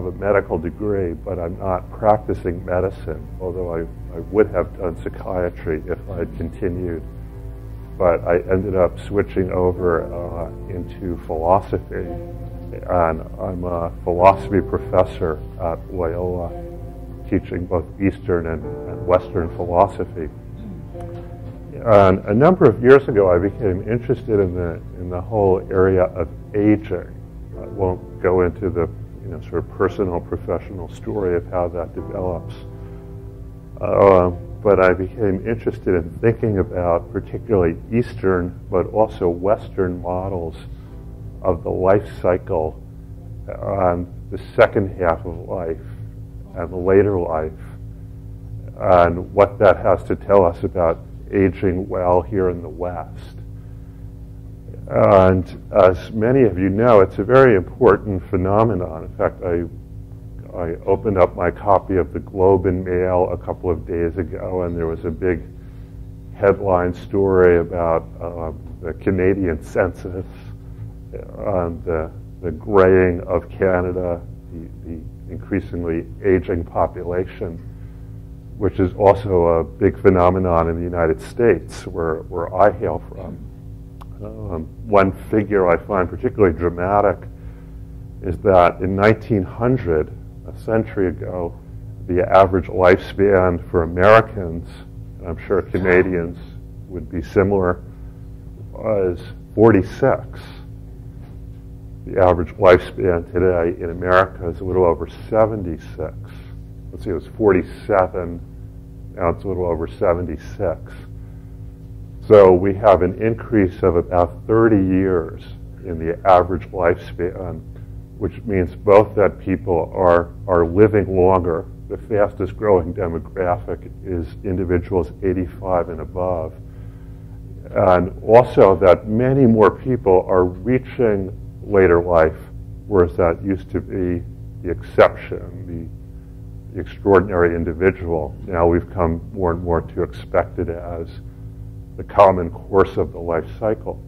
a medical degree, but I'm not practicing medicine, although I would have done psychiatry if I had continued. But I ended up switching over into philosophy, and I'm a philosophy professor at Loyola, teaching both Eastern and Western philosophy. And a number of years ago, I became interested in the whole area of aging. I won't go into the sort of personal, professional story of how that develops. But I became interested in thinking about particularly Eastern, but also Western models of the life cycle and the second half of life and the later life, and what that has to tell us about aging well here in the West. And as many of you know, it's a very important phenomenon. In fact, I opened up my copy of the Globe and Mail a couple of days ago, and there was a big headline story about the Canadian census, and the graying of Canada, the increasingly aging population, which is also a big phenomenon in the United States, where I hail from. One figure I find particularly dramatic is that in 1900, a century ago, the average lifespan for Americans, and I'm sure Canadians would be similar, was 46. The average lifespan today in America is a little over 76. Let's see, it was 47, now it's a little over 76. So we have an increase of about 30 years in the average lifespan, which means both that people are living longer. The fastest growing demographic is individuals 85 and above. And also that many more people are reaching later life, whereas that used to be the exception, the extraordinary individual. Now we've come more and more to expect it as the common course of the life cycle.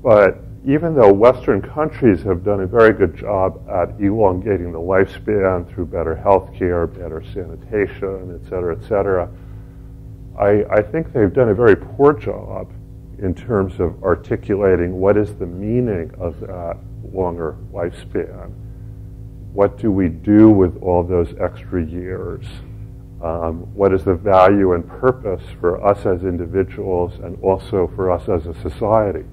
But even though Western countries have done a very good job at elongating the lifespan through better health care, better sanitation, et cetera, I think they've done a very poor job in terms of articulating what is the meaning of that longer lifespan. What do we do with all those extra years? What is the value and purpose for us as individuals and also for us as a society?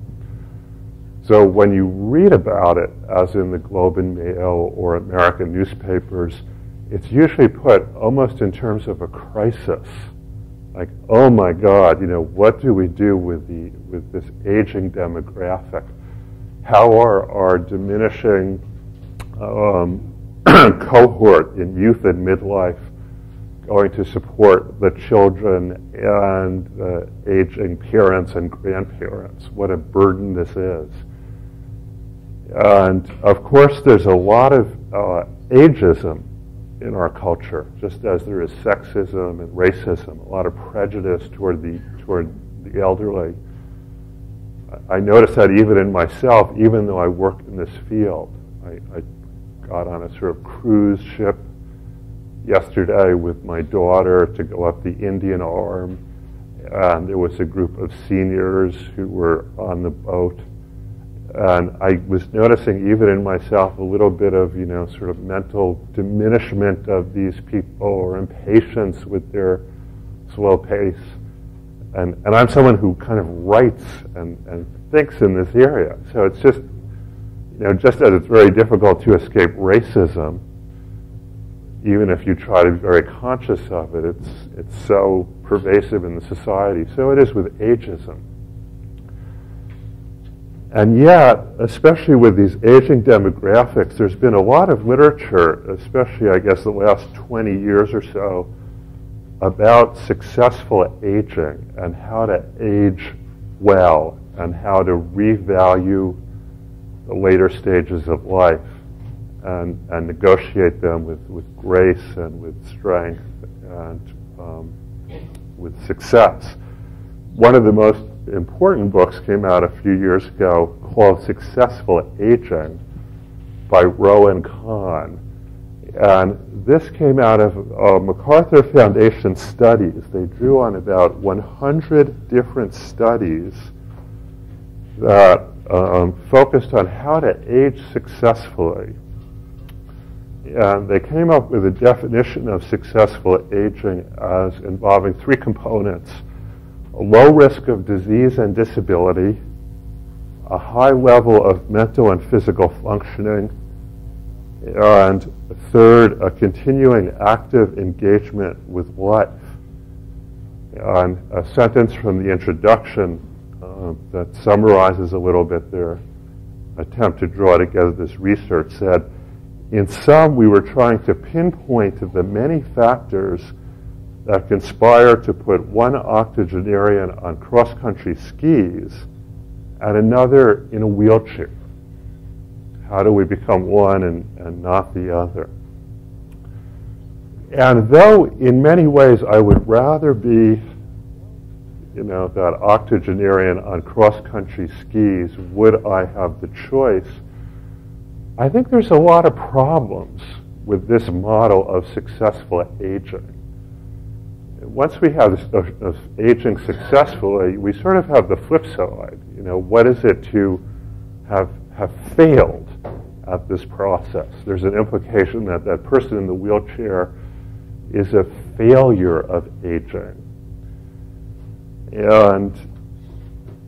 So when you read about it, as in the Globe and Mail or American newspapers, it's usually put almost in terms of a crisis. Like, oh my God, what do we do with this aging demographic? How are our diminishing cohort in youth and midlife going to support the children and the aging parents and grandparents? What a burden this is. And of course, there's a lot of ageism in our culture, just as there is sexism and racism, a lot of prejudice toward the elderly. I notice that even in myself, even though I work in this field. I got on a sort of cruise ship yesterday with my daughter to go up the Indian Arm, and there was a group of seniors who were on the boat, and I was noticing even in myself a little bit of sort of mental diminishment of these people, or impatience with their slow pace, and I'm someone who kind of writes and thinks in this area, so it's just just as it's very difficult to escape racism, even if you try to be very conscious of it, it's so pervasive in the society. So it is with ageism. And yet, especially with these aging demographics, there's been a lot of literature, especially I guess the last 20 years or so, about successful aging and how to age well and how to revalue the later stages of life and negotiate them with grace and with strength and with success. One of the most important books came out a few years ago called Successful Aging by Rowe and Kahn. And this came out of MacArthur Foundation studies. They drew on about 100 different studies that focused on how to age successfully. And they came up with a definition of successful aging as involving three components: a low risk of disease and disability, a high level of mental and physical functioning, and third, a continuing active engagement with life. And a sentence from the introduction that summarizes a little bit their attempt to draw together this research said, "In sum, we were trying to pinpoint the many factors that conspire to put one octogenarian on cross-country skis and another in a wheelchair. How do we become one and not the other?" And though in many ways I would rather be, that octogenarian on cross-country skis, would I have the choice, I think there's a lot of problems with this model of successful aging. Once we have this of aging successfully, we sort of have the flip side. What is it to have failed at this process? There's an implication that that person in the wheelchair is a failure of aging. And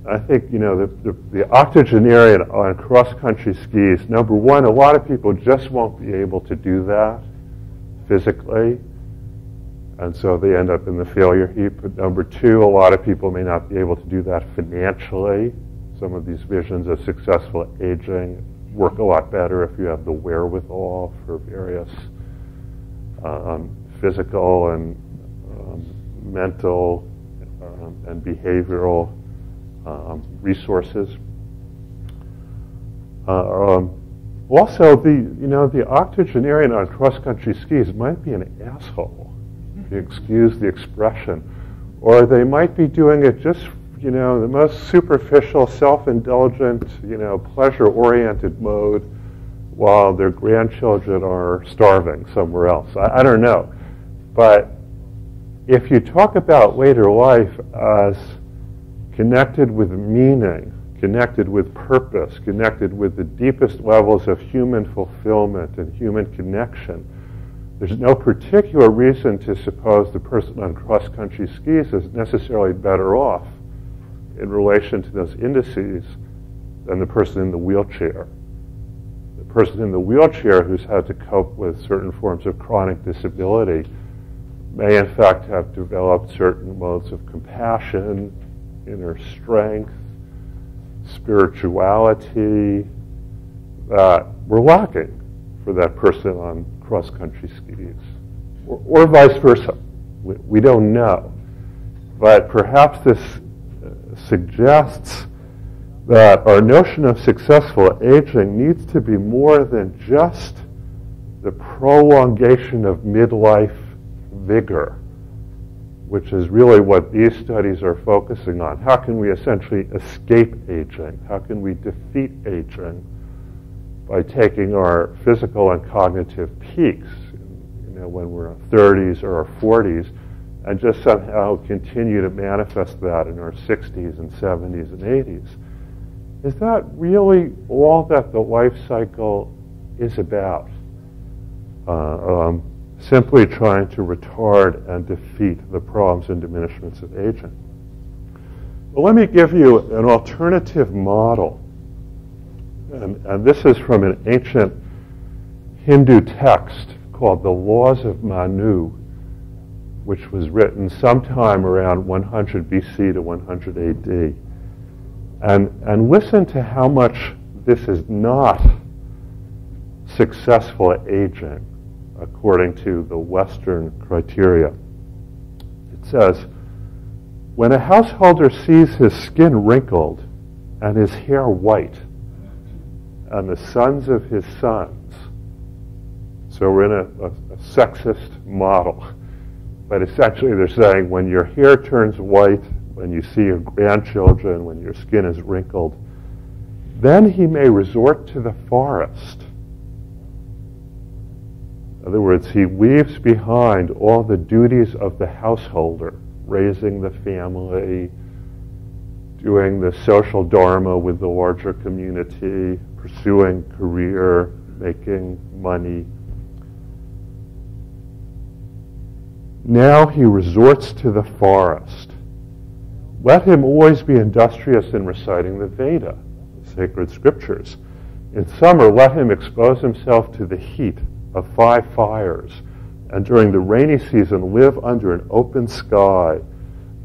I think, the octogenarian on cross-country skis, number one, a lot of people just won't be able to do that physically, and so they end up in the failure heap. But number two, a lot of people may not be able to do that financially. Some of these visions of successful aging work a lot better if you have the wherewithal for various physical and mental and behavioral resources. Also, the octogenarian on cross-country skis might be an asshole, if you excuse the expression, or they might be doing it just, the most superficial, self-indulgent, pleasure-oriented mode, while their grandchildren are starving somewhere else. I don't know, but if you talk about later life as connected with meaning, connected with purpose, connected with the deepest levels of human fulfillment and human connection, there's no particular reason to suppose the person on cross-country skis is necessarily better off in relation to those indices than the person in the wheelchair. The person in the wheelchair who's had to cope with certain forms of chronic disability may in fact have developed certain modes of compassion, inner strength, spirituality that were lacking for that person on cross-country skis, or vice versa. We don't know. But perhaps this suggests that our notion of successful aging needs to be more than just the prolongation of midlife vigor, which is really what these studies are focusing on. How can we essentially escape aging? How can we defeat aging by taking our physical and cognitive peaks, when we're in our 30s or our 40s, and just somehow continue to manifest that in our 60s and 70s and 80s? Is that really all that the life cycle is about? Simply trying to retard and defeat the problems and diminishments of aging. Well, let me give you an alternative model. And this is from an ancient Hindu text called the Laws of Manu, which was written sometime around 100 BC to 100 AD. And listen to how much this is not successful aging according to the Western criteria. It says, when a householder sees his skin wrinkled and his hair white, and the sons of his sons, so we're in a sexist model, but essentially they're saying when your hair turns white, when you see your grandchildren, when your skin is wrinkled, then he may resort to the forest In other words, he leaves behind all the duties of the householder, raising the family, doing the social dharma with the larger community, pursuing career, making money. Now he resorts to the forest. Let him always be industrious in reciting the Veda, the sacred scriptures. In summer, let him expose himself to the heat of 5 fires, and during the rainy season, live under an open sky.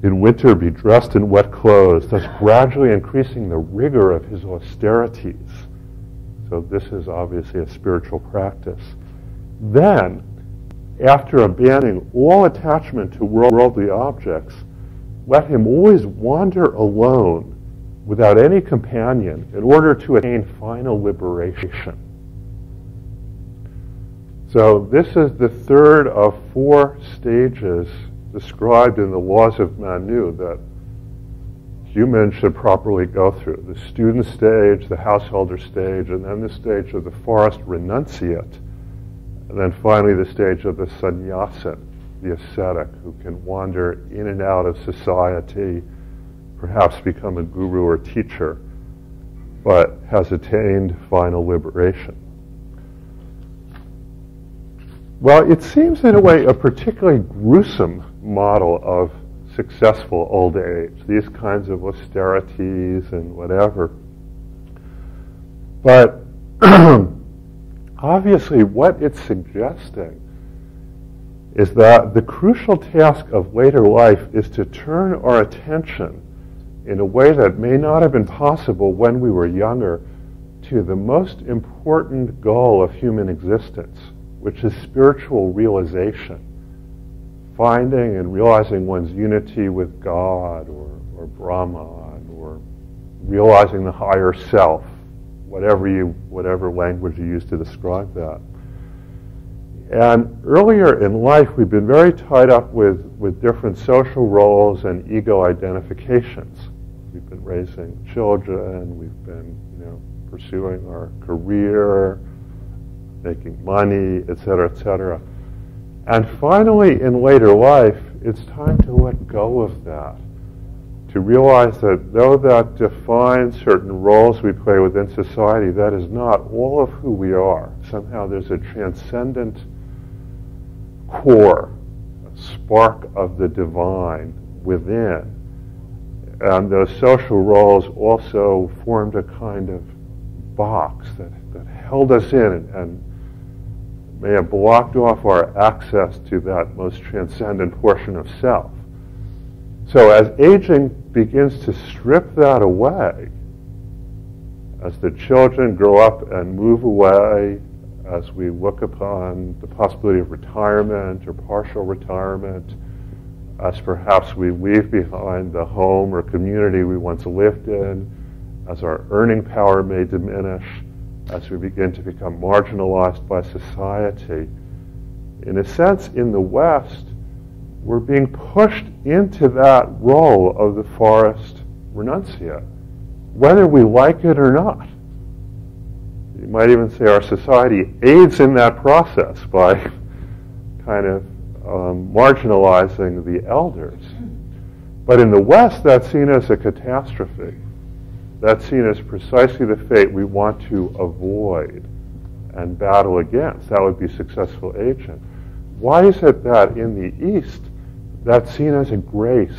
In winter, be dressed in wet clothes, thus gradually increasing the rigor of his austerities. So this is obviously a spiritual practice. Then, after abandoning all attachment to worldly objects, let him always wander alone without any companion in order to attain final liberation. So this is the third of 4 stages described in the laws of Manu that humans should properly go through. The student stage, the householder stage, and then the stage of the forest renunciate, and then finally the stage of the sannyasin, the ascetic, who can wander in and out of society, perhaps become a guru or teacher, but has attained final liberation. Well, it seems in a way a particularly gruesome model of successful old age, these kinds of austerities and whatever. But obviously what it's suggesting is that the crucial task of later life is to turn our attention in a way that may not have been possible when we were younger to the most important goal of human existence, which is spiritual realization, finding and realizing one's unity with God or Brahman, or realizing the higher self, whatever language you use to describe that. And earlier in life, we've been very tied up with different social roles and ego identifications. We've been raising children, we've been, pursuing our career, making money, etc., etc. And finally, in later life, it's time to let go of that, to realize that though that defines certain roles we play within society, that is not all of who we are. Somehow there's a transcendent core, a spark of the divine within. And those social roles also formed a kind of box that held us in and may have blocked off our access to that most transcendent portion of self. So as aging begins to strip that away, as the children grow up and move away, as we look upon the possibility of retirement or partial retirement, as perhaps we leave behind the home or community we once lived in, as our earning power may diminish, as we begin to become marginalized by society. In a sense, in the West, we're being pushed into that role of the forest renunciate, whether we like it or not. You might even say our society aids in that process by kind of marginalizing the elders. But in the West, that's seen as a catastrophe. That's seen as precisely the fate we want to avoid and battle against. That would be successful aging. Why is it that in the East, that's seen as a grace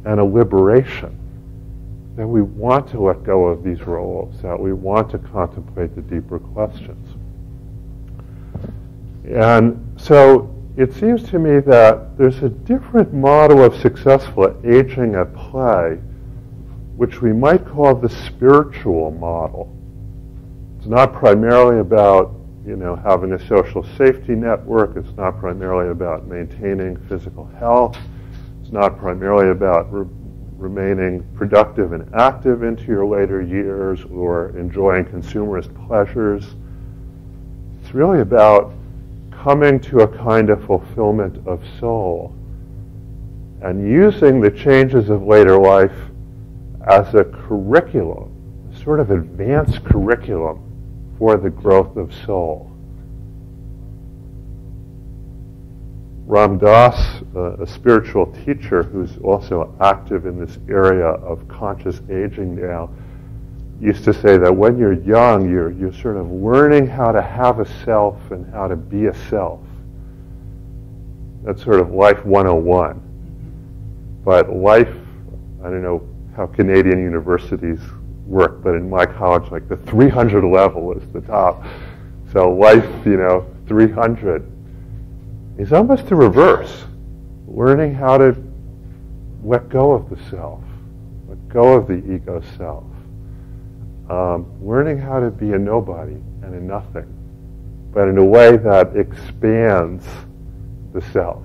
and a liberation? That we want to let go of these roles, that we want to contemplate the deeper questions. And so it seems to me that there's a different model of successful aging at play, which we might call the spiritual model. It's not primarily about, having a social safety network. It's not primarily about maintaining physical health. It's not primarily about remaining productive and active into your later years or enjoying consumerist pleasures. It's really about coming to a kind of fulfillment of soul and using the changes of later life as a curriculum, a sort of advanced curriculum for the growth of soul. Ram Dass, a spiritual teacher who's also active in this area of conscious aging now, used to say that when you're young, you're sort of learning how to have a self and how to be a self. That's sort of life 101. But life, I don't know how Canadian universities work, but in my college, like the 300 level is the top. So life, 300 is almost the reverse. Learning how to let go of the self, let go of the ego self. Learning how to be a nobody and a nothing, but in a way that expands the self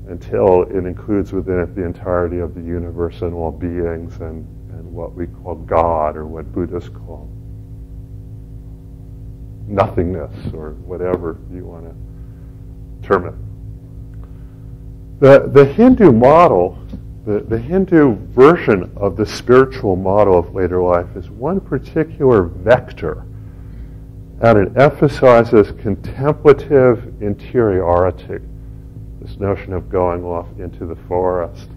until it includes within it the entirety of the universe and all beings and what we call God, or what Buddhists call nothingness, or whatever you want to term it. The Hindu model, the Hindu version of the spiritual model of later life is one particular vector, and it emphasizes contemplative interiority, this notion of going off into the forest.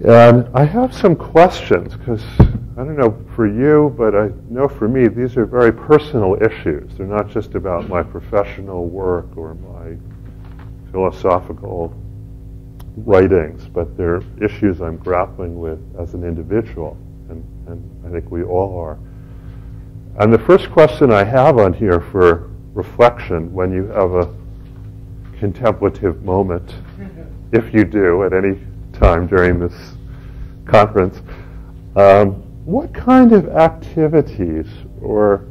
And I have some questions, because I don't know for you, but I know for me, these are very personal issues. They're not just about my professional work or my philosophical writings, but they're issues I'm grappling with as an individual, and I think we all are. And the first question I have on here for reflection when you have a contemplative moment, if you do at any time during this conference, what kind of activities or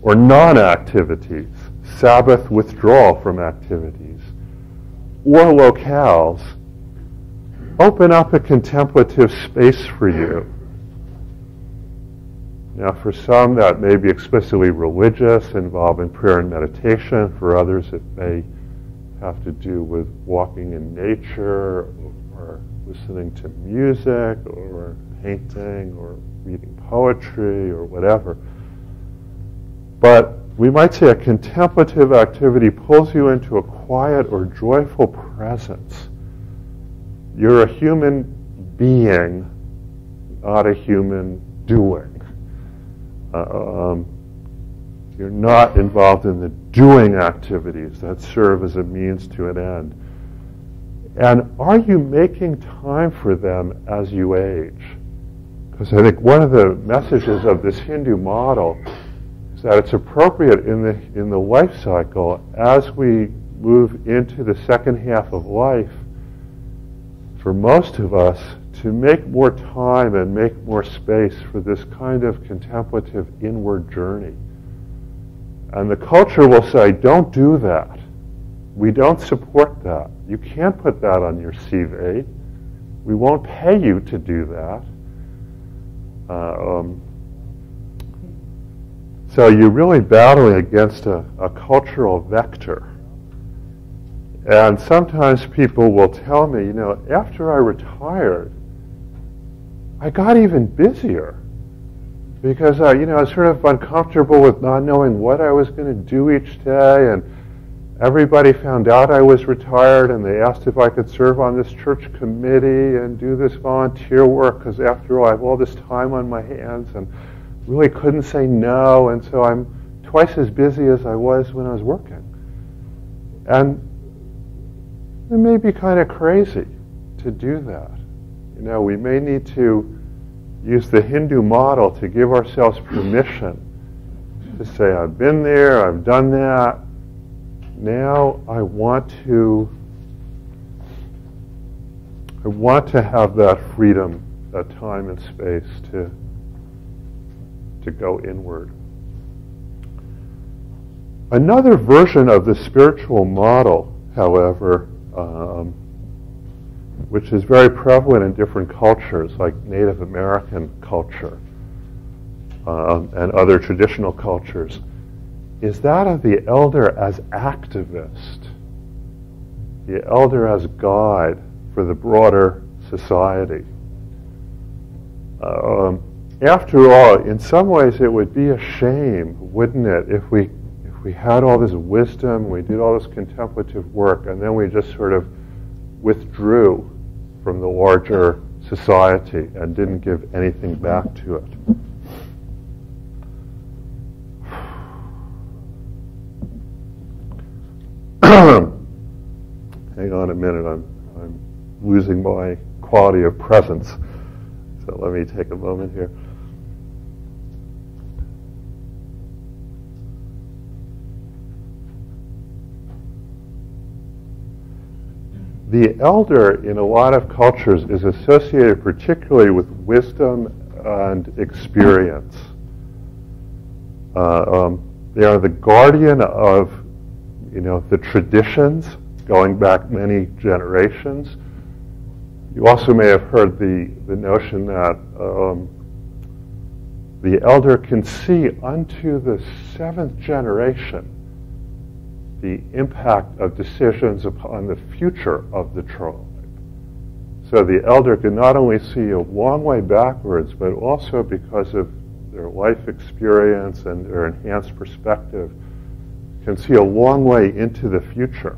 non-activities, Sabbath withdrawal from activities, or locales open up a contemplative space for you? Now, for some, that may be explicitly religious, involving prayer and meditation. For others, it may have to do with walking in nature, or listening to music, or painting, or reading poetry, or whatever. But we might say a contemplative activity pulls you into a quiet or joyful presence. You're a human being, not a human doing. You're not involved in the doing activities that serve as a means to an end. And are you making time for them as you age? Because I think one of the messages of this Hindu model is that it's appropriate in the life cycle, as we move into the second half of life, for most of us, to make more time and make more space for this kind of contemplative inward journey. And the culture will say, don't do that. We don't support that. You can't put that on your CV. We won't pay you to do that. So you're really battling against a cultural vector. And sometimes people will tell me, after I retired, I got even busier because I was sort of uncomfortable with not knowing what I was going to do each day, and everybody found out I was retired, and they asked if I could serve on this church committee and do this volunteer work, because after all, I have all this time on my hands and really couldn't say no, and so I'm twice as busy as I was when I was working. And it may be kind of crazy to do that. We may need to use the Hindu model to give ourselves permission to say, I've been there, I've done that. Now I want to have that freedom, that time and space to go inward. Another version of the spiritual model, however, which is very prevalent in different cultures, like Native American culture and other traditional cultures, is that of the elder as activist, the elder as guide for the broader society. After all, in some ways it would be a shame, wouldn't it, if we we had all this wisdom, we did all this contemplative work, and then we just sort of withdrew from the larger society and didn't give anything back to it. Hang on a minute, I'm losing my quality of presence. So let me take a moment here. The elder in a lot of cultures is associated particularly with wisdom and experience. They are the guardian of, the traditions going back many generations. You also may have heard the notion that the elder can see unto the seventh generation the impact of decisions upon the future of the tribe. So the elder can not only see a long way backwards, but also because of their life experience and their enhanced perspective, can see a long way into the future.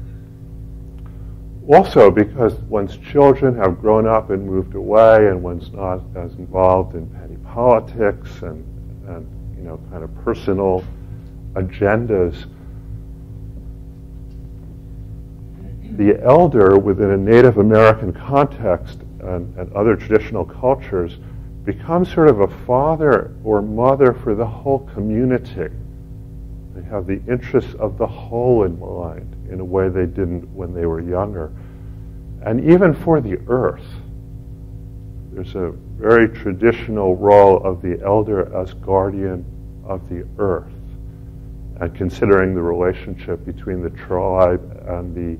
Also because one's children have grown up and moved away and one's not as involved in petty politics and kind of personal agendas, the elder within a Native American context and other traditional cultures becomes sort of a father or mother for the whole community. They have the interests of the whole in mind in a way they didn't when they were younger. And even for the earth, there's a very traditional role of the elder as guardian of the earth and considering the relationship between the tribe and the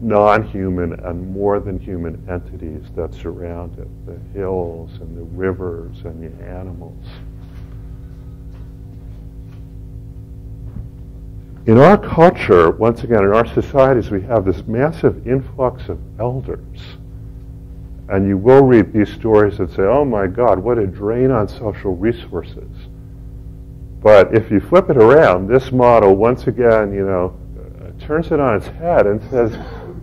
non-human and more than human entities that surround it, the hills and the rivers and the animals. In our culture, once again, in our societies, we have this massive influx of elders. And you will read these stories that say, oh my God, what a drain on social resources. But if you flip it around, this model, once again, turns it on its head and says,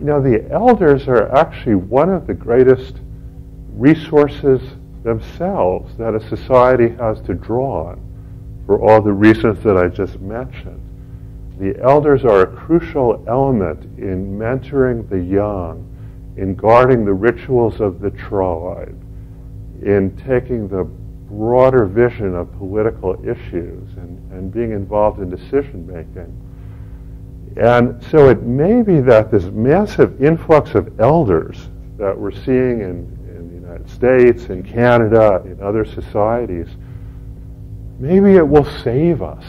the elders are actually one of the greatest resources themselves that a society has to draw on for all the reasons that I just mentioned. The elders are a crucial element in mentoring the young, in guarding the rituals of the tribe, in taking the broader vision of political issues and being involved in decision making. And so it may be that this massive influx of elders that we're seeing in the United States, in Canada, in other societies, maybe it will save us.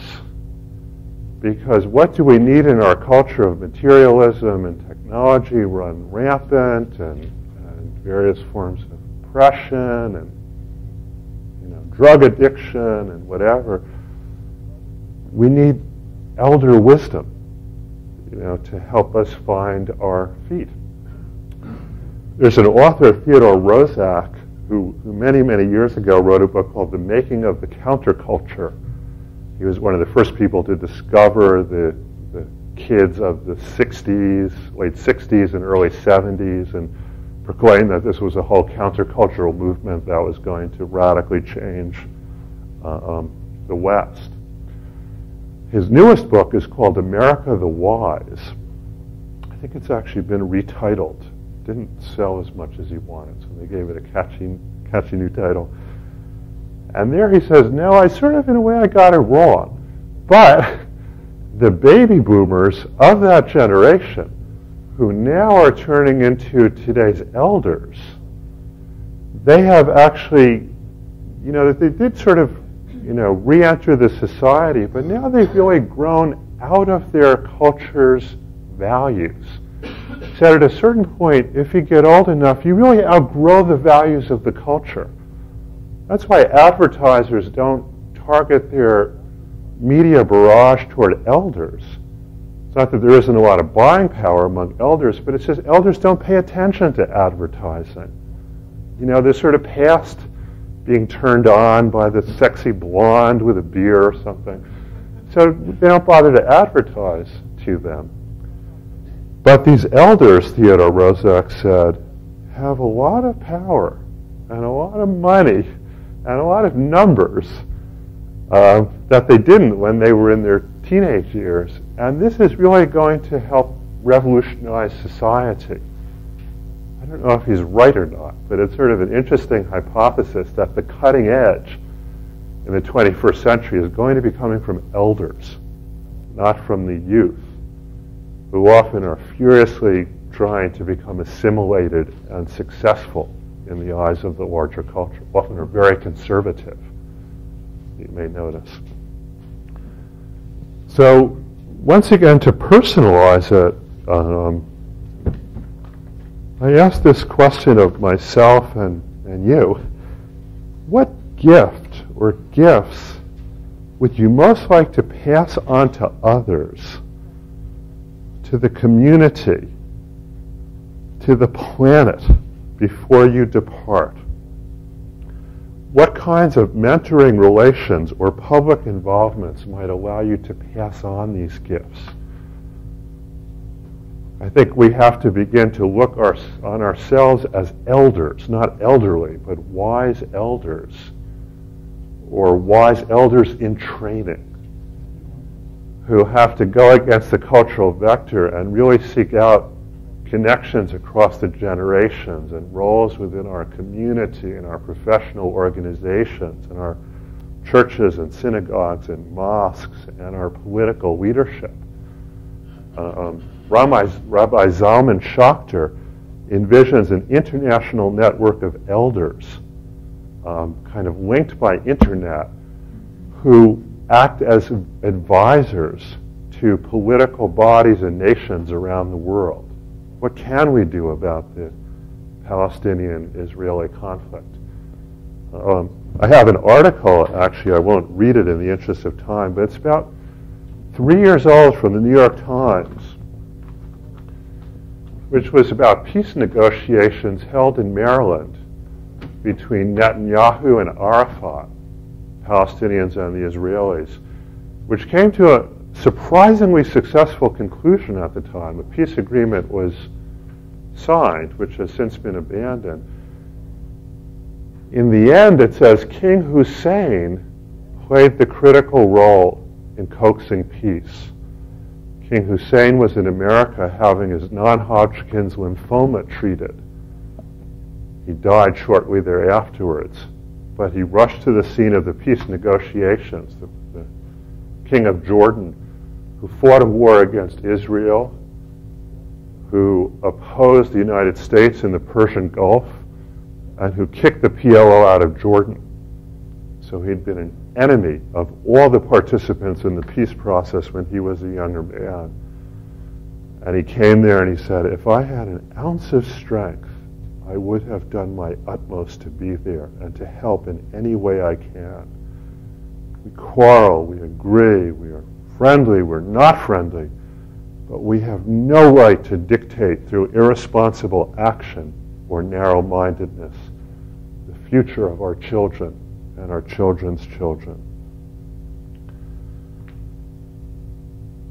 Because what do we need in our culture of materialism and technology run rampant and various forms of oppression and drug addiction and whatever? We need elder wisdom, to help us find our feet. There's an author, Theodore Roszak, who many, many years ago wrote a book called The Making of the Counterculture. He was one of the first people to discover the kids of the 60s, late 60s and early 70s, and proclaim that this was a whole countercultural movement that was going to radically change the West. His newest book is called America the Wise. I think it's actually been retitled. Didn't sell as much as he wanted, so they gave it a catchy new title. And there he says, no, I sort of, in a way, I got it wrong. But the baby boomers of that generation, who now are turning into today's elders, they have actually, they did sort of, re-enter the society, but now they've really grown out of their culture's values. So at a certain point, if you get old enough, you really outgrow the values of the culture. That's why advertisers don't target their media barrage toward elders. It's not that there isn't a lot of buying power among elders, but it's just elders don't pay attention to advertising. They're sort of past being turned on by the sexy blonde with a beer or something. So they don't bother to advertise to them. But these elders, Theodore Roszak said, have a lot of power and a lot of money and a lot of numbers that they didn't when they were in their teenage years. And this is really going to help revolutionize society. I don't know if he's right or not, but it's sort of an interesting hypothesis that the cutting edge in the 21st century is going to be coming from elders, not from the youth, who often are furiously trying to become assimilated and successful in the eyes of the larger culture, often are very conservative, you may notice. So once again, to personalize it, I asked this question of myself and you. What gift or gifts would you most like to pass on to others, to the community, to the planet before you depart? What kinds of mentoring relations or public involvements might allow you to pass on these gifts? I think we have to begin to look on ourselves as elders, not elderly, but wise elders, or wise elders in training, who have to go against the cultural vector and really seek out connections across the generations and roles within our community and our professional organizations and our churches and synagogues and mosques and our political leadership. Rabbi Zalman Schachter envisions an international network of elders, kind of linked by internet, who act as advisors to political bodies and nations around the world. What can we do about the Palestinian-Israeli conflict? I have an article, actually, I won't read it in the interest of time, but it's about 3 years old from the New York Times, which was about peace negotiations held in Maryland between Netanyahu and Arafat, Palestinians and the Israelis, which came to a surprisingly successful conclusion at the time. A peace agreement was signed, which has since been abandoned. In the end, it says King Hussein played the critical role in coaxing peace. King Hussein was in America having his non-Hodgkin's lymphoma treated. He died shortly thereafter, but he rushed to the scene of the peace negotiations. The King of Jordan, who fought a war against Israel, who opposed the United States in the Persian Gulf, and who kicked the PLO out of Jordan. So he'd been an enemy of all the participants in the peace process when he was a younger man. And he came there and he said, if I had an ounce of strength, I would have done my utmost to be there and to help in any way I can. We quarrel, we agree, we are friendly, we're not friendly, but we have no right to dictate through irresponsible action or narrow-mindedness the future of our children and our children's children.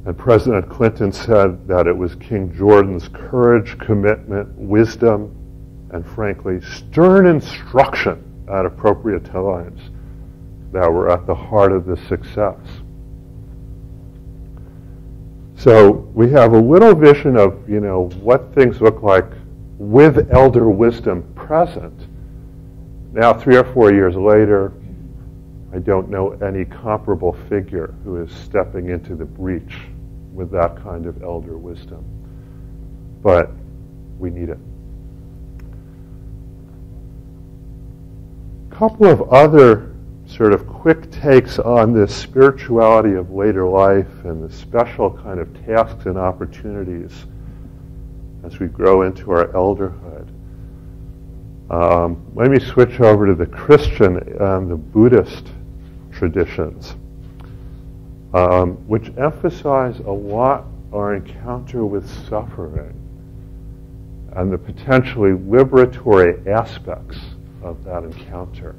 And President Clinton said that it was King Jordan's courage, commitment, wisdom, and frankly, stern instruction at appropriate times that were at the heart of this success. So we have a little vision of, what things look like with elder wisdom present. Now, 3 or 4 years later, I don't know any comparable figure who is stepping into the breach with that kind of elder wisdom. But we need it. A couple of other sort of quick takes on this spirituality of later life and the special kind of tasks and opportunities as we grow into our elderhood. Let me switch over to the Christian and the Buddhist traditions, which emphasize a lot our encounter with suffering and the potentially liberatory aspects of that encounter.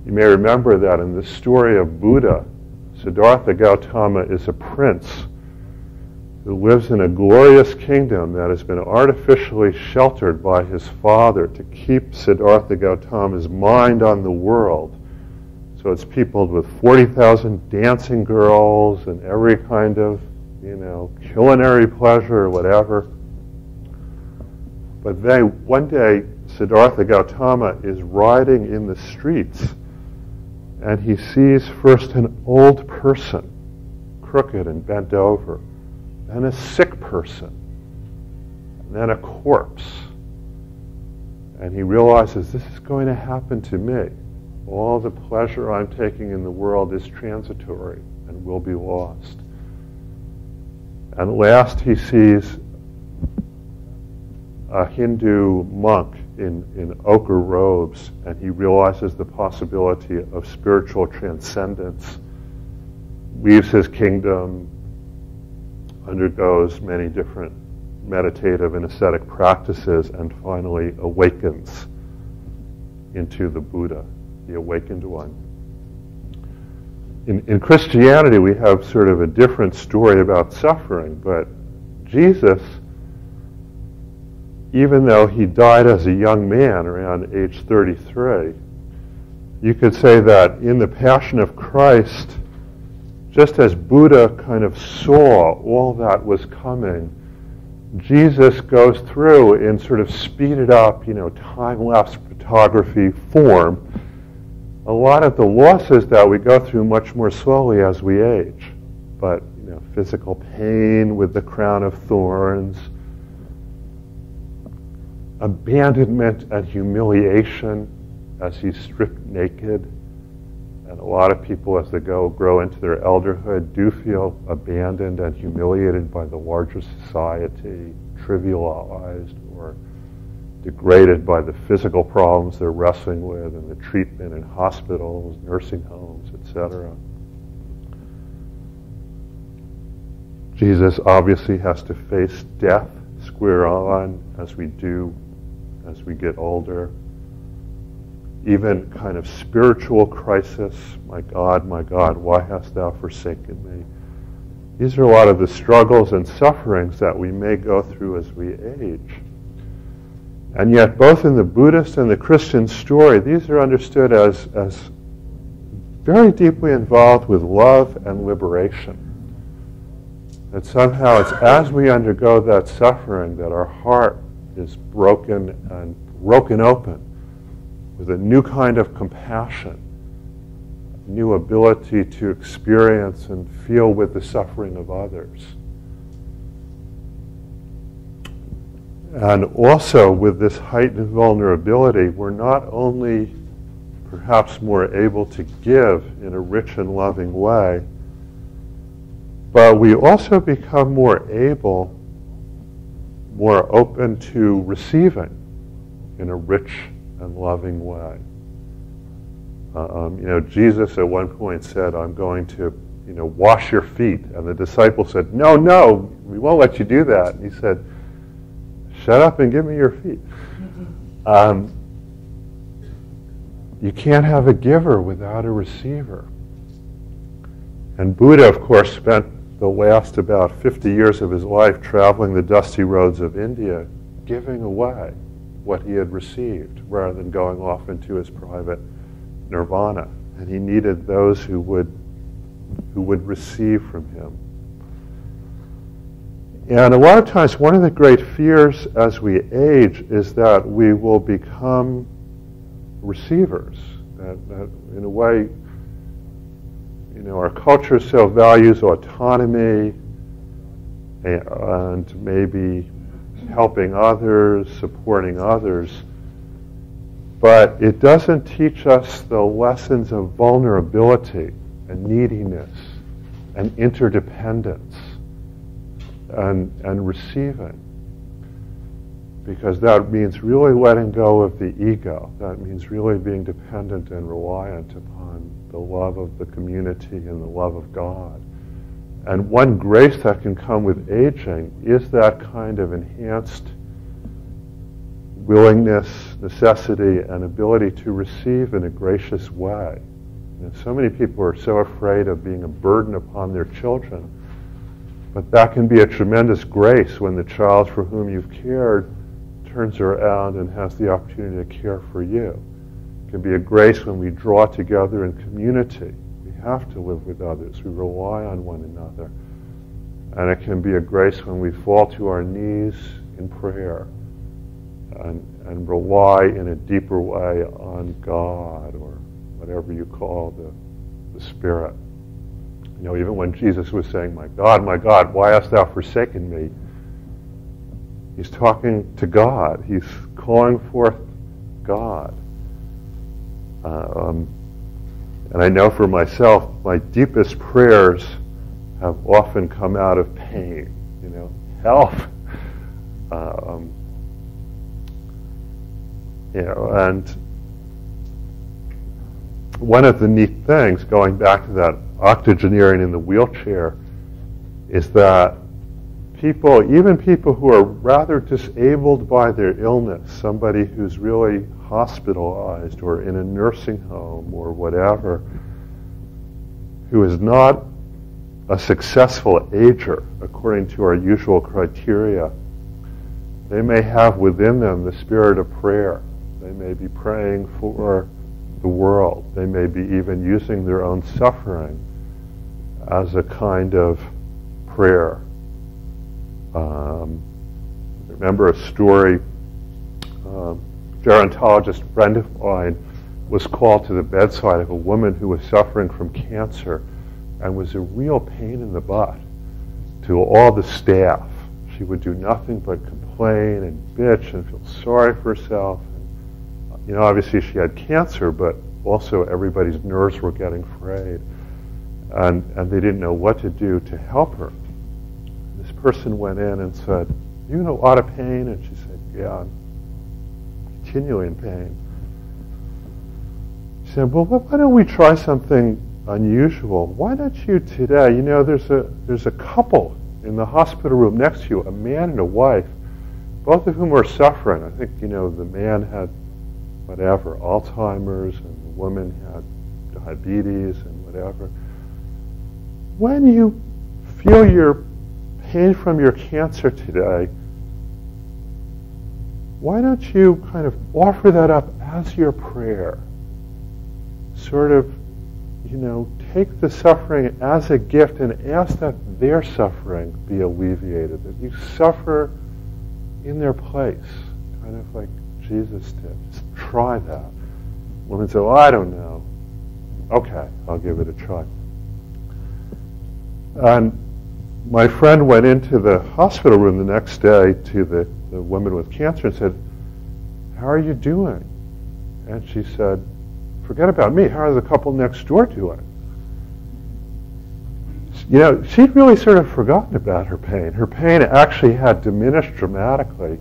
You may remember that in the story of Buddha Siddhartha Gautama is a prince who lives in a glorious kingdom that has been artificially sheltered by his father to keep Siddhartha Gautama's mind on the world. So it's peopled with 40,000 dancing girls and every kind of, culinary pleasure or whatever. But one day, Siddhartha Gautama is riding in the streets, and he sees first an old person, crooked and bent over, then a sick person, and then a corpse. And he realizes, this is going to happen to me. All the pleasure I'm taking in the world is transitory and will be lost. And last he sees a Hindu monk in ochre robes, and he realizes the possibility of spiritual transcendence, leaves his kingdom, undergoes many different meditative and ascetic practices, and finally awakens into the Buddha, the awakened one. In Christianity, we have sort of a different story about suffering, but Jesus, even though he died as a young man around age 33, you could say that in the Passion of Christ, just as Buddha kind of saw all that was coming, Jesus goes through in sort of speeded up, time-lapse photography form, a lot of the losses that we go through much more slowly as we age. But, physical pain with the crown of thorns, abandonment and humiliation as he's stripped naked. And a lot of people, as they grow into their elderhood, do feel abandoned and humiliated by the larger society, trivialized or degraded by the physical problems they're wrestling with and the treatment in hospitals, nursing homes, etc. Jesus obviously has to face death square on as we do, as we get older. Even kind of spiritual crisis, my God, why hast thou forsaken me? These are a lot of the struggles and sufferings that we may go through as we age. And yet, both in the Buddhist and the Christian story, these are understood as very deeply involved with love and liberation. That somehow it's as we undergo that suffering that our heart is broken open with a new kind of compassion, new ability to experience and feel with the suffering of others. And also with this heightened vulnerability, we're not only perhaps more able to give in a rich and loving way, but we also become more able, more open to receiving in a rich and loving way. Jesus at one point said, I'm going to, wash your feet. And the disciples said, no, we won't let you do that. And he said, shut up and give me your feet. You can't have a giver without a receiver. And Buddha, of course, spent the last about 50 years of his life traveling the dusty roads of India, giving away what he had received, rather than going off into his private nirvana. And he needed those who would receive from him. And a lot of times, one of the great fears as we age is that we will become receivers. That in a way, our culture so values autonomy and maybe helping others, supporting others, but it doesn't teach us the lessons of vulnerability and neediness and interdependence and receiving. Because that means really letting go of the ego. That means really being dependent and reliant upon the love of the community and the love of God. And one grace that can come with aging is that kind of enhanced willingness, necessity, and ability to receive in a gracious way. You know, so many people are so afraid of being a burden upon their children. But that can be a tremendous grace when the child for whom you've cared turns around and has the opportunity to care for you. It can be a grace when we draw together in community. We have to live with others. We rely on one another. And it can be a grace when we fall to our knees in prayer and rely in a deeper way on God, or whatever you call the Spirit. You know, even when Jesus was saying, my God, why hast thou forsaken me? He's talking to God. He's calling forth God. And I know for myself, my deepest prayers have often come out of pain. You know, help. You know, and one of the neat things, going back to that octogenarian in the wheelchair, is that people, even people who are rather disabled by their illness, somebody who's really hospitalized or in a nursing home or whatever, who is not a successful ager according to our usual criteria, they may have within them the spirit of prayer. They may be praying for the world. They may be even using their own suffering as a kind of prayer. I remember a story, a gerontologist friend of mine was called to the bedside of a woman who was suffering from cancer and was a real pain in the butt to all the staff. She would do nothing but complain and bitch and feel sorry for herself. And, you know, obviously she had cancer, but also everybody's nerves were getting frayed. And they didn't know what to do to help her. This person went in and said, you in a lot of pain? And she said, yeah, I'm continually in pain. She said, well, why don't we try something unusual? Why don't you today, you know, there's a couple in the hospital room next to you, a man and a wife, both of whom are suffering. I think, you know, the man had whatever, Alzheimer's, and the woman had diabetes and whatever. When you feel your pain from your cancer today, why don't you kind of offer that up as your prayer? Sort of, you know, take the suffering as a gift and ask that their suffering be alleviated, that you suffer in their place, kind of like Jesus did. Just try that. Women say, well, I don't know. Okay, I'll give it a try. And my friend went into the hospital room the next day to the woman with cancer and said, how are you doing? And she said, forget about me. How are the couple next door doing? You know, she'd really sort of forgotten about her pain. Her pain actually had diminished dramatically,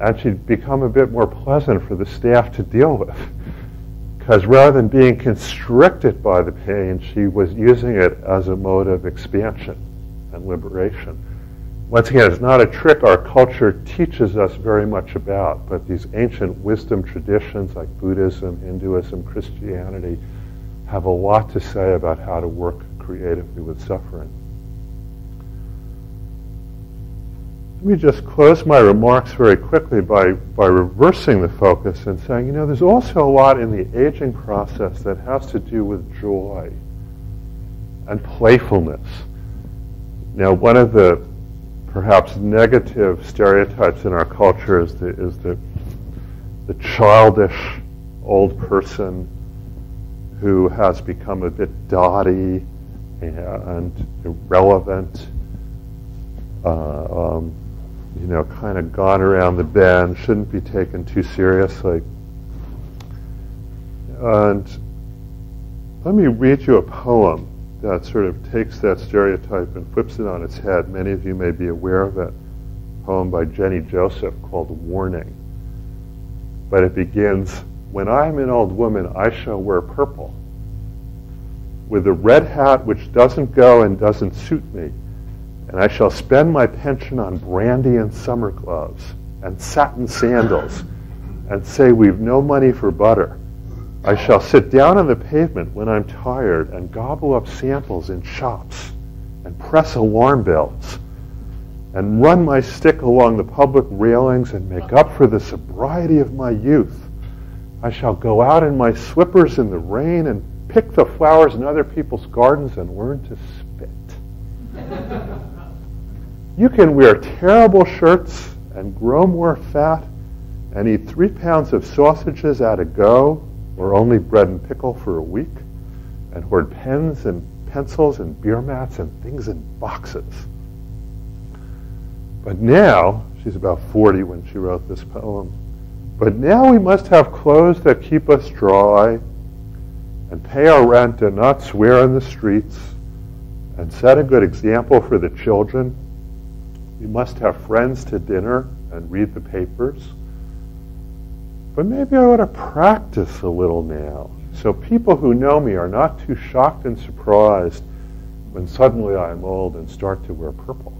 and she'd become a bit more pleasant for the staff to deal with. Because rather than being constricted by the pain, she was using it as a mode of expansion and liberation. Once again, it's not a trick our culture teaches us very much about, but these ancient wisdom traditions like Buddhism, Hinduism, Christianity have a lot to say about how to work creatively with suffering. Let me just close my remarks very quickly by reversing the focus and saying, you know, there's also a lot in the aging process that has to do with joy and playfulness. Now, one of the perhaps negative stereotypes in our culture is the childish old person who has become a bit dotty and irrelevant, you know, kind of gone around the bend, shouldn't be taken too seriously. And let me read you a poem that sort of takes that stereotype and flips it on its head. Many of you may be aware of it. A poem by Jenny Joseph called Warning. But it begins, when I am an old woman, I shall wear purple, with a red hat which doesn't go and doesn't suit me, and I shall spend my pension on brandy and summer gloves and satin sandals, and say we've no money for butter, I shall sit down on the pavement when I'm tired and gobble up samples in shops and press alarm bells and run my stick along the public railings and make up for the sobriety of my youth. I shall go out in my slippers in the rain and pick the flowers in other people's gardens and learn to spit. You can wear terrible shirts and grow more fat and eat 3 pounds of sausages at a go, or only bread and pickle for a week, and hoard pens and pencils and beer mats and things in boxes. But now, she's about 40 when she wrote this poem, but now we must have clothes that keep us dry and pay our rent and not swear in the streets and set a good example for the children. We must have friends to dinner and read the papers. But maybe I ought to practice a little now, so people who know me are not too shocked and surprised when suddenly I'm old and start to wear purple.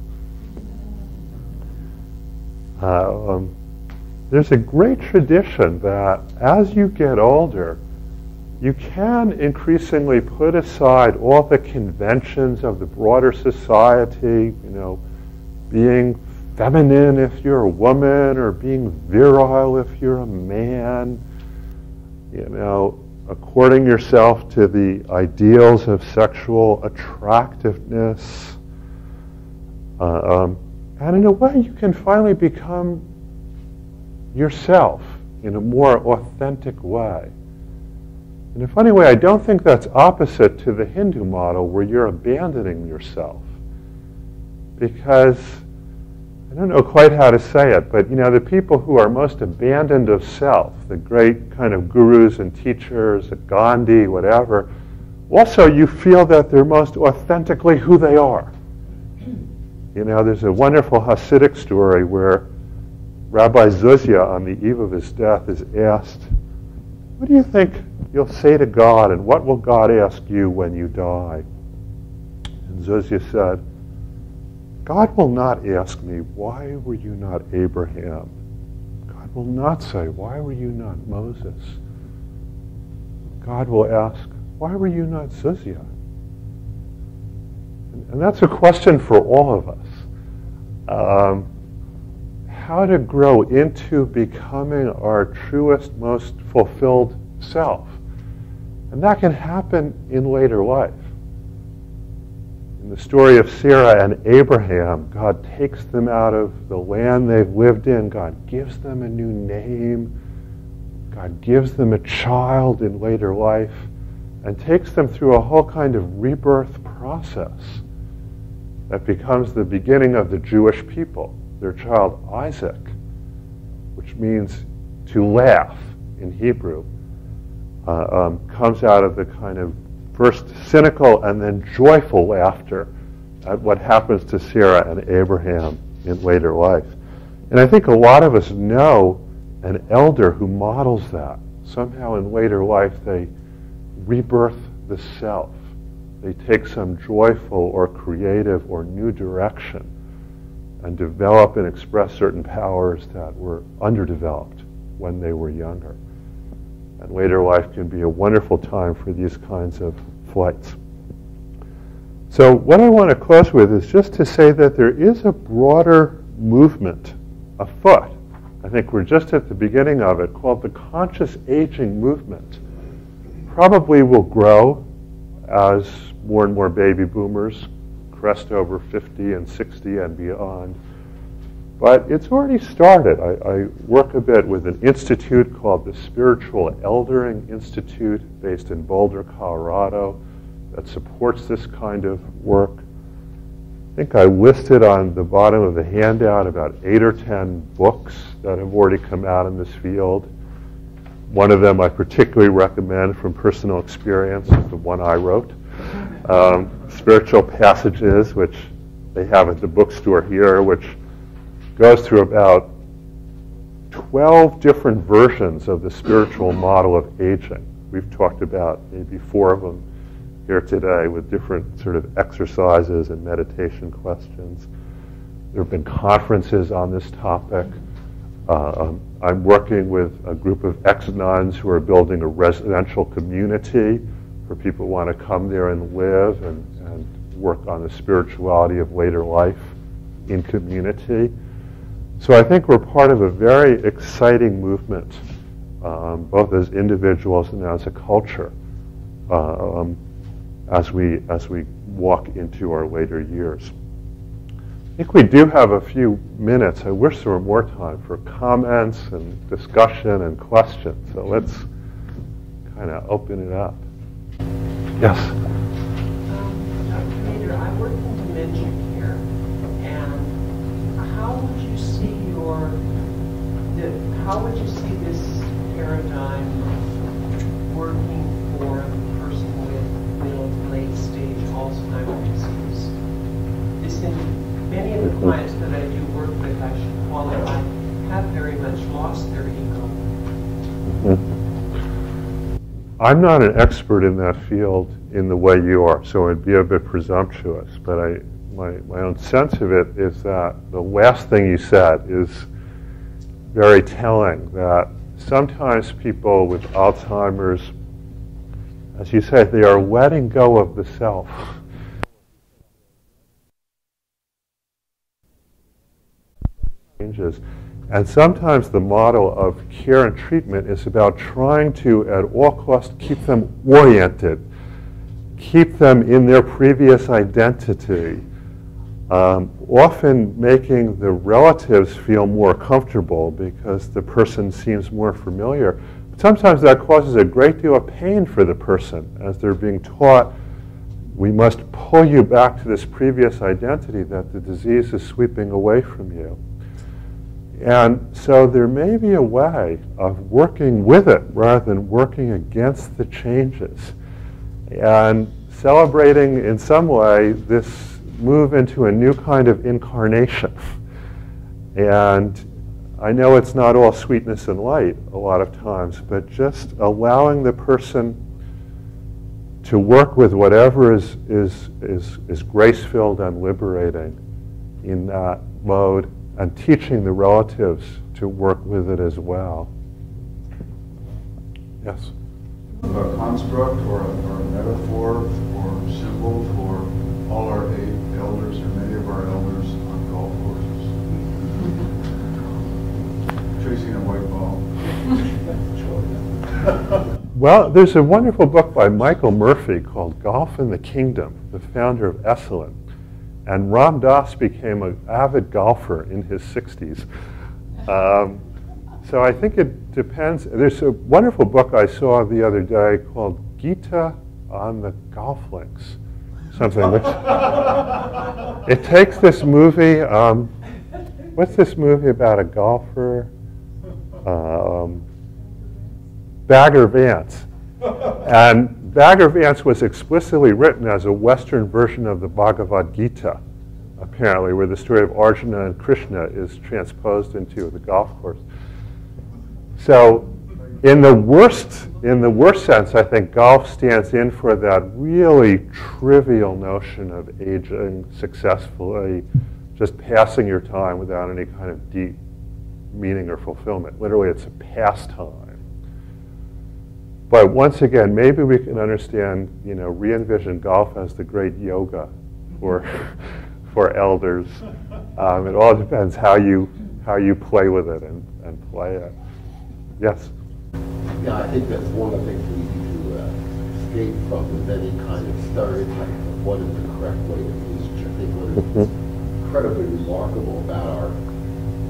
There's a great tradition that as you get older, you can increasingly put aside all the conventions of the broader society, being feminine if you're a woman, or being virile if you're a man, according yourself to the ideals of sexual attractiveness. And in a way, you can finally become yourself in a more authentic way. In a funny way, I don't think that's opposite to the Hindu model where you're abandoning yourself. Because I don't know quite how to say it, but the people who are most abandoned of self, the great kind of gurus and teachers, Gandhi, whatever, also you feel that they're most authentically who they are. There's a wonderful Hasidic story where Rabbi Zuzia, on the eve of his death, is asked, what do you think you'll say to God, and what will God ask you when you die? And Zuzia said, God will not ask me, why were you not Abraham? God will not say, why were you not Moses? God will ask, why were you not Zuzia? And that's a question for all of us. How to grow into becoming our truest, most fulfilled self. And that can happen in later life. In the story of Sarah and Abraham, God takes them out of the land they've lived in. God gives them a new name. God gives them a child in later life and takes them through a whole kind of rebirth process that becomes the beginning of the Jewish people. Their child Isaac, which means to laugh in Hebrew, comes out of the kind of first cynical and then joyful laughter at what happens to Sarah and Abraham in later life. And I think a lot of us know an elder who models that. Somehow in later life they rebirth the self. They take some joyful or creative or new direction and develop and express certain powers that were underdeveloped when they were younger. And later life can be a wonderful time for these kinds of flights. So what I want to close with is just to say that there is a broader movement afoot. I think we're just at the beginning of it, called the conscious aging movement. Probably will grow as more and more baby boomers crest over 50 and 60 and beyond. But it's already started. I work a bit with an institute called the Spiritual Eldering Institute based in Boulder, Colorado, that supports this kind of work. I think I listed on the bottom of the handout about 8 or 10 books that have already come out in this field. One of them I particularly recommend from personal experience is the one I wrote. Spiritual Passages, which they have at the bookstore here, which goes through about 12 different versions of the spiritual model of aging. We've talked about maybe 4 of them here today with different sort of exercises and meditation questions. There have been conferences on this topic. I'm working with a group of ex-nuns who are building a residential community for people who want to come there and live and work on the spirituality of later life in community. So I think we're part of a very exciting movement, both as individuals and as a culture, as we walk into our later years. I think we do have a few minutes. I wish there were more time for comments and discussion and questions. So let's kind of open it up. Yes? Dr. Peter, I work in dementia care, and how would you see this paradigm working for the person with middle to late stage Alzheimer's disease? Many of the clients that I do work with, I should qualify, have very much lost their ego. I'm not an expert in that field in the way you are, so it'd be a bit presumptuous, but my own sense of it is that the last thing you said is very telling, that sometimes people with Alzheimer's, as you say, they are letting go of the self. Changes. And sometimes the model of care and treatment is about trying to, at all costs, keep them oriented, keep them in their previous identity, often making the relatives feel more comfortable because the person seems more familiar. But sometimes that causes a great deal of pain for the person as they're being taught, we must pull you back to this previous identity that the disease is sweeping away from you. And so there may be a way of working with it rather than working against the changes, and celebrating in some way this move into a new kind of incarnation. And I know it's not all sweetness and light a lot of times, but just allowing the person to work with whatever is grace-filled and liberating in that mode, and teaching the relatives to work with it as well. Yes? A construct or a metaphor or symbol for all our 8 elders or many of our elders on golf courses. Chasing a white ball. Well, there's a wonderful book by Michael Murphy called Golf in the Kingdom, the founder of Esalen. And Ram Dass became an avid golfer in his 60s. So I think it depends. There's a wonderful book I saw the other day called Gita on the Golf Links. Something which it takes this movie, what's this movie about a golfer? Bagger Vance. And Bagger Vance was explicitly written as a Western version of the Bhagavad Gita, apparently, where the story of Arjuna and Krishna is transposed into the golf course. So in the worst sense, I think golf stands in for that really trivial notion of aging successfully, just passing your time without any kind of deep meaning or fulfillment. Literally, it's a pastime. But once again, maybe we can understand, re-envision golf as the great yoga for elders. It all depends how you play with it and play it. Yes? Yeah, I think that's one of the things we need to escape from with any kind of stereotype of what is the correct way to age. I think what is incredibly remarkable about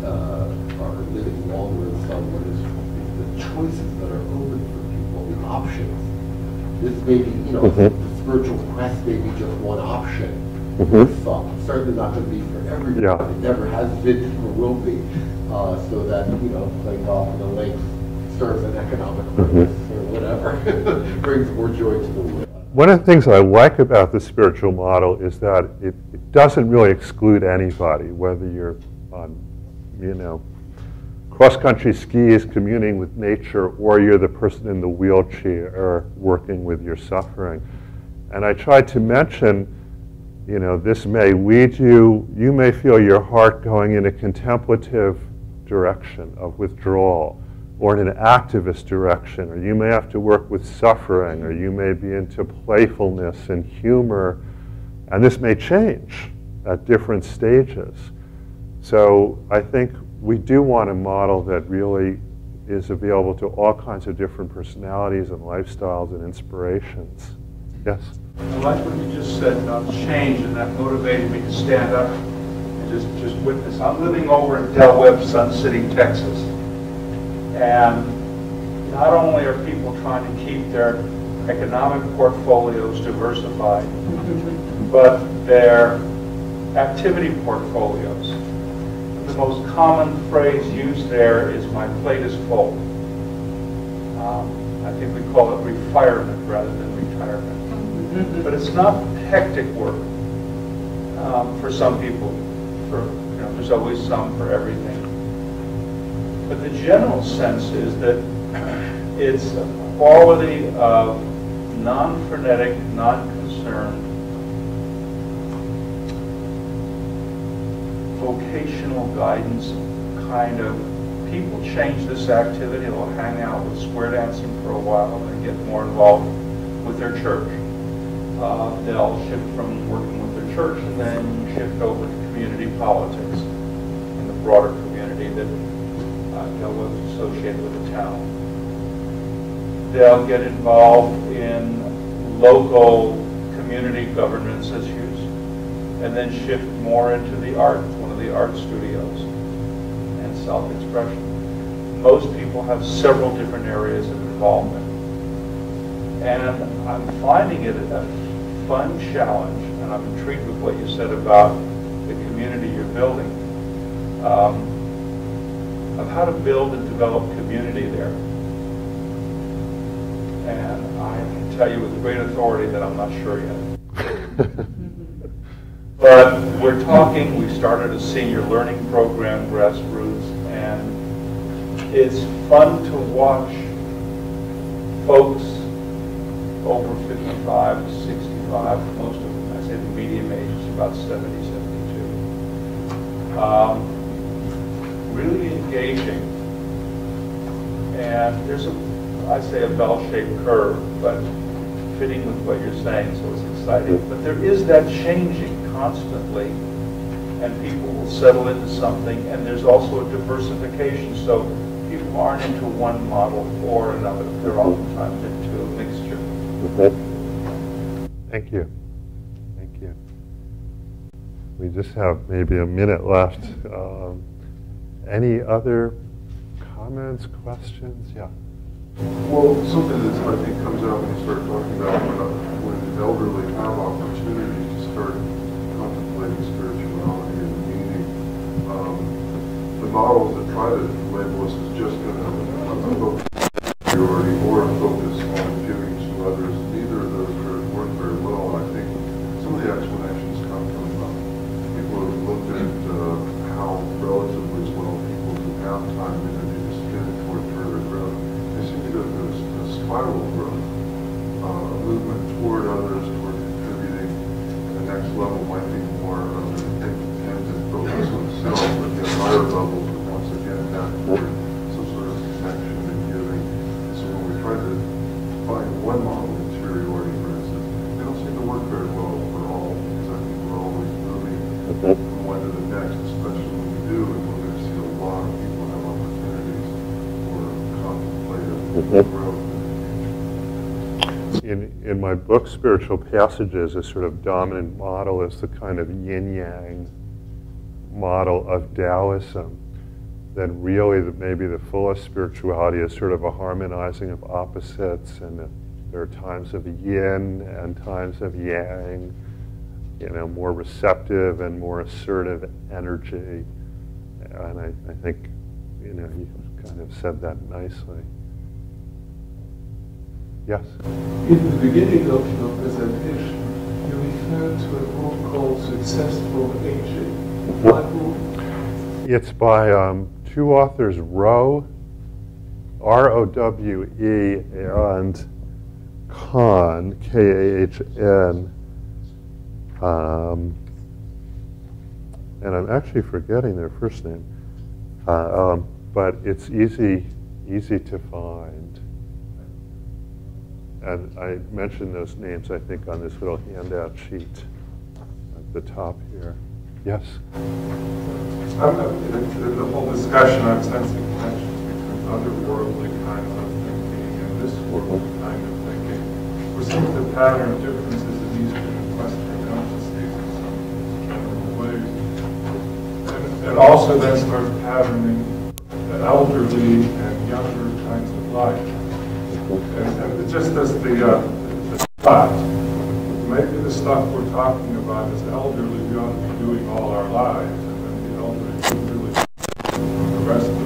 our living longer in some ways is the choices that are open for people, the options. This may be, the spiritual quest may be just one option. It's certainly not going to be for everybody. Yeah. It never has been or will be. So that, playing golf in the links serves an economic purpose or whatever, brings more joy to the world. One of the things I like about the spiritual model is that it doesn't really exclude anybody, whether you're on, cross-country skis, communing with nature, or you're the person in the wheelchair working with your suffering. And I tried to mention, this may lead you may feel your heart going in a contemplative direction of withdrawal, or in an activist direction, or you may have to work with suffering, or you may be into playfulness and humor, and this may change at different stages. So I think we do want a model that really is available to all kinds of different personalities and lifestyles and inspirations. Yes? I like what you just said about change, and that motivated me to stand up and just witness. I'm living over in Del Webb, Sun City, Texas. And not only are people trying to keep their economic portfolios diversified, but their activity portfolios. The most common phrase used there is "my plate is full." I think we call it refirement rather than retirement. But it's not hectic work for some people. There's always some for everything. But the general sense is that it's a quality of non-frenetic, non-concerned, vocational guidance kind of, people change this activity. They'll hang out with square dancing for a while and get more involved with their church. They'll shift from working with their church and then shift over to community politics in the broader community that was associated with the town. They'll get involved in local community governance issues and then shift more into the arts, one of the art studios, and self-expression. Most people have several different areas of involvement. And I'm finding it a fun challenge, and I'm intrigued with what you said about the community you're building, of how to build and develop community there. And I can tell you with great authority that I'm not sure yet. But we're talking, we started a senior learning program, grassroots, and it's fun to watch folks over 55 to 65, most of them, I say the median age is about 70, 72, really engaging. And there's I say a bell-shaped curve, but fitting with what you're saying, so it's exciting. But there is that changing constantly, and people will settle into something, and there's also a diversification, so people aren't into one model or another. They're oftentimes into a mixture. Thank you. Thank you. We just have maybe a minute left. Any other comments, questions? Yeah. Well, something that I think comes out when you start talking about when elderly have opportunities to start contemplating spirituality and meaning, the models that try to label us as just going to focus on superiority or focus on giving to others, neither of those work very well. I think some of the explanations come from people who have looked at how relatively well people who have time and energy to spend toward further growth. They seem to go through a spiral growth, a movement toward others, toward contributing. The next level might be more of an independent focus on self, but at higher levels, once again, back toward some sort of connection and giving. So when we try to find one model of interiority, for instance, they don't seem to work very well for all, because I think we're always moving from one to the next, especially when we do, and we're going to see a lot of people have opportunities for contemplative growth. In my book, Spiritual Passages, a sort of dominant model is the kind of yin-yang model of Taoism. Then really maybe the fullest spirituality is sort of a harmonizing of opposites, and that there are times of yin and times of yang, more receptive and more assertive energy. And I think, you kind of said that nicely. Yes? In the beginning of your presentation, you referred to a book called Successful Aging. What book? It's by two authors, Rowe, R-O-W-E, and Kahn, K-A-H-N. And I'm actually forgetting their first name. But it's easy to find. And I mentioned those names, I think, on this little handout sheet at the top here. Yes? In the whole discussion, I'm sensing connections between otherworldly kinds of thinking and this world kind of thinking. We're seeing the pattern of differences in Eastern and Western consciousness in some general ways. And also then start patterning the elderly and younger kinds of life. And just as the thought, maybe the stuff we're talking about is elderly, we ought to be doing all our lives, and then the elderly should really the rest of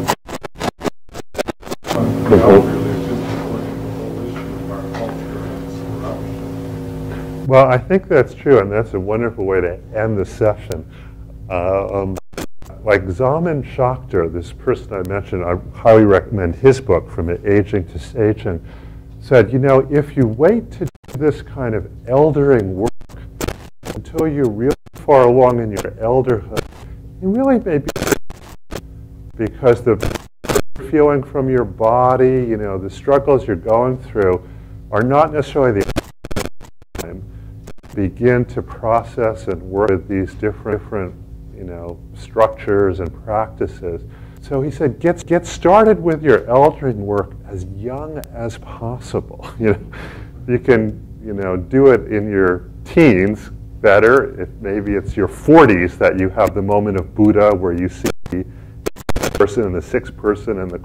the elderly is just avoiding the whole issue of our culture and its corruption. Well, I think that's true, and that's a wonderful way to end the session. Like Zaman Shakhter, this person I mentioned, I highly recommend his book, From Aging to Saging, said, you know, if you wait to do this kind of eldering work until you're really far along in your elderhood, you really may be, because the feeling from your body, you know, the struggles you're going through are not necessarily the time to begin to process and work with these different you know, structures and practices. So he said, get started with your eldering work as young as possible. You know, you can, you know, do it in your teens better. If maybe it's your 40s that you have the moment of Buddha where you see the person and the sixth person in the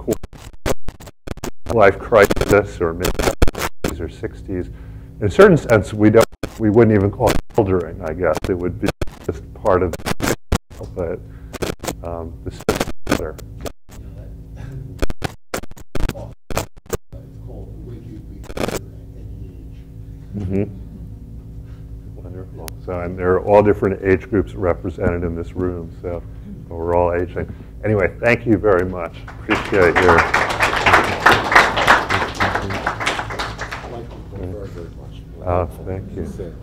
life crisis, or maybe 50s or 60s. In a certain sense, we wouldn't even call it eldering, I guess. It would be just part of the but the better. Mm-hmm. Wonderful. So, and there are all different age groups represented in this room, so we're all aging. Anyway, thank you very much. Appreciate your. Thank you.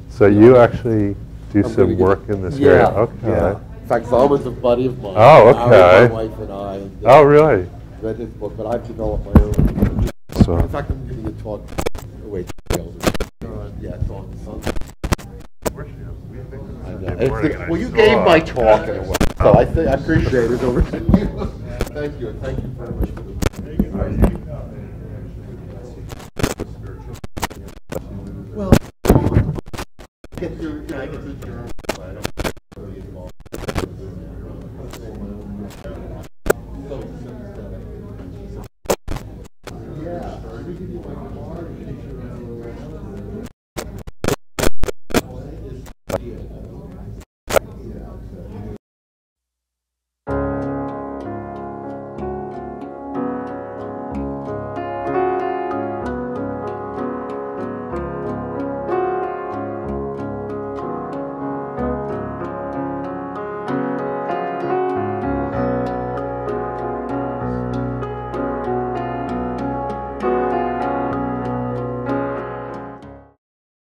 So you actually do some work in this area? Okay. Yeah. In fact, Zaman's a buddy of mine. Oh, okay. My wife and I. Oh, really? Read his book, but I've developed my own. So. In fact, I'm giving a talk. Oh, wait, yeah, it's on Sunday. Well, you gave my talk in a way, so I appreciate it. Over to you. Thank you, and thank you very much for the. Well, get through. I get through. Yeah.